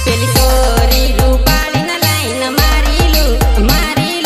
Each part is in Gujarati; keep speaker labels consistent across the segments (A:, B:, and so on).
A: પેલી સોરી રૂપાળી ના લાઈન મારી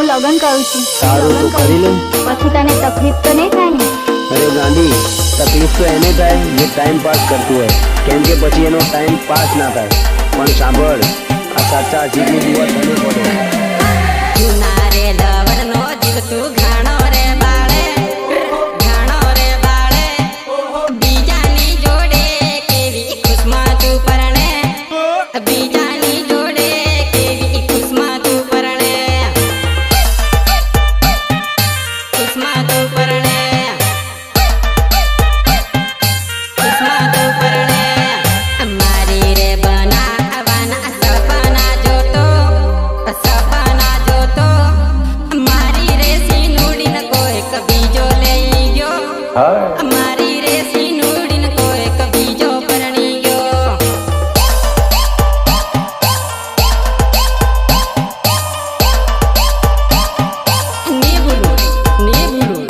A: લગન કરું છું.
B: સારું તો કરી લે.
A: પછી તને તકલીફ તો નહીં થાય ને?
B: અરે ગાંધી, તકલીફ તો એને થાય જે ટાઈમ પાસ કરતું હોય, કેમ કે પછી એનો ટાઈમ પાસ ના થાય. પણ સાંભળ, આ સાચા જીવની દુઆ તને પડે.
C: જૂના રે લવરનો જીવ તું ઘાણો રે બાળે, ઘાણો રે બાળે. બીજાની જોડે કેવી ખુશમાં તું પરણે, બીજાની જોડે કેવી ખુશમાં તું પરણે, ખુશમાં તું પરણે, ખુશમાં તું પરણે. મારી રે બનાવવાના સપના જોતો, સપના જોતો. મારી રે સીનુડીને કોઈક બીજો લઈ ગયો, મારી રે સીનુડીને કોઈક બીજો પરણી ગયો. ની ભૂલું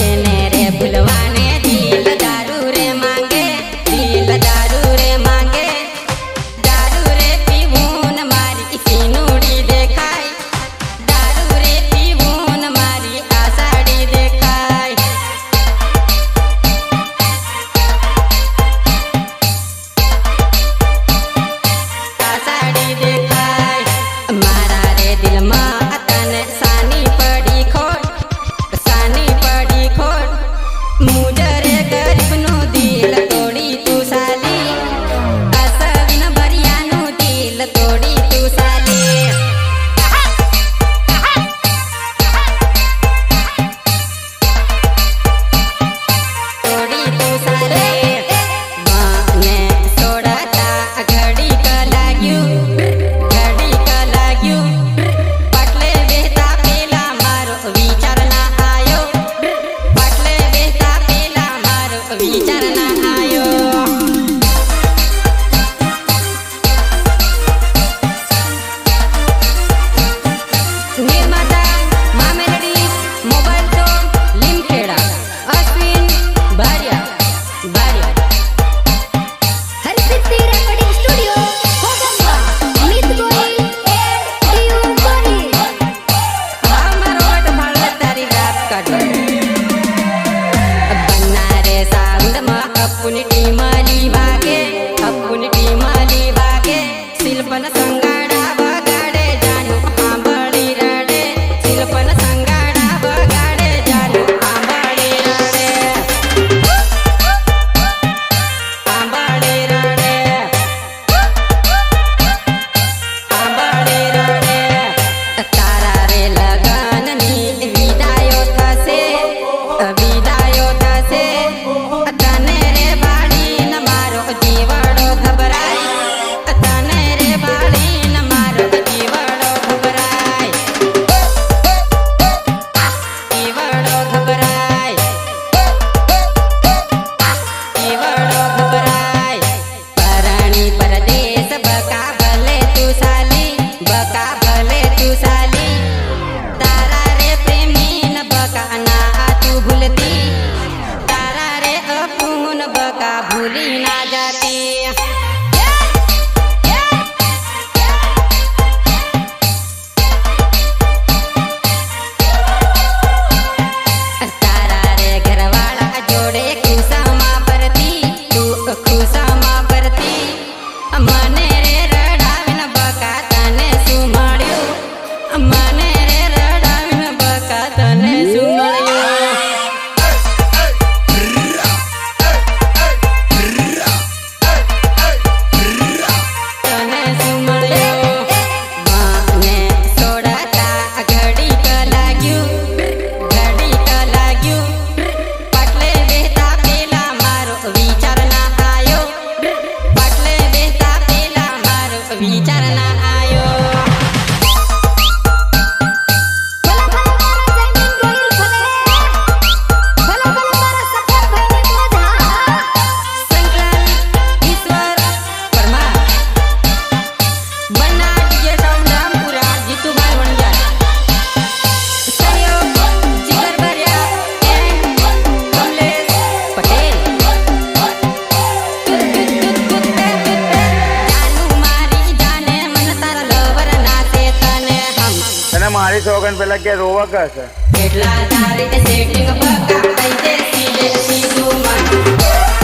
C: એને રે ભૂલવાને દિલ દારૂ રે માંગે, દિલ દારૂ રે માંગે. દારૂ રે પીવું ને મારી સીનુડી દેખાય, દારૂ રે પીવું ને મારી આ સાડી દેખાય. આ સાડી દેખાય. મારા રે દિલમાં તને સાની પડી ખોટ, સાની પડી ખોટ. મુજરે ગરીબનું દિલ તોડી તું સાલી, અસવીન ભરિયાનું દિલ તોડી તું સાલી, તોડી તું સાલી. મને સોડતા ઘડીક લાગ્યું, ઘડીક લાગ્યું. પાટલે બેસતા પેલા મારો વિચાર ના આયો, પાટલે બેસતા પેલા મારો વિચાર ના આયો. નિર્માતા Mameldi mobile shop Limkheda, Ashwin Bhariya, Bhariya.
A: Harsiddhi recording studio, Kogamba, Amit Gohil, ડીયુ ગોહિલ.
C: આ મારો વટ ભાળે તારી રાત કાઢવા. બન્નારે સાઉન્ડમાં અપુની ટીમલી વાગે, અપુની ટીમલી વાગે. શિલ્પન સંગાડા વગાડે જાનું આંબળી રડે, શિલ્પન સંગાડા વગાડે જાનું આંબળી રડે, આંબળી રડે, આંબળી રડે. તારા રે લગનની વિદાયો થશે, વિદાયો થશે. તને રે બાળીને મારો જીવડો ઘબરાય, તને રે બાળીને મારો જીવડો ઘબરાય, જીવડો ઘબરાય, જીવડો ઘબરાય. પરણી પરદેશ બકા ભલે તું સાલી, બકા ભલે તું સાલી. તારા રે પ્રેમીન બકા ના તું ભૂલતી, તારા રે અપૂન બકા ભૂલી ના જાતી. તારા રે ઘરવાળા જોડે ખુશામાં ભરતી, તું ખુશામાં ભરતી. મને રે રડાવીને બકા તને શું મળ્યું, મને રે રડાવીને બકા તને શું મળ્યું, તને શું મળ્યું. મને સોડતા ઘડીક લાગ્યું, ઘડીક લાગ્યું. પાટલે બેસતા પેલા મારો વિચાર ના
D: મારી સોગન પેલા કે રોવા કશે
C: કેટલા તારે સેટિંગ બકા કઈ દે સીધે સીધું મન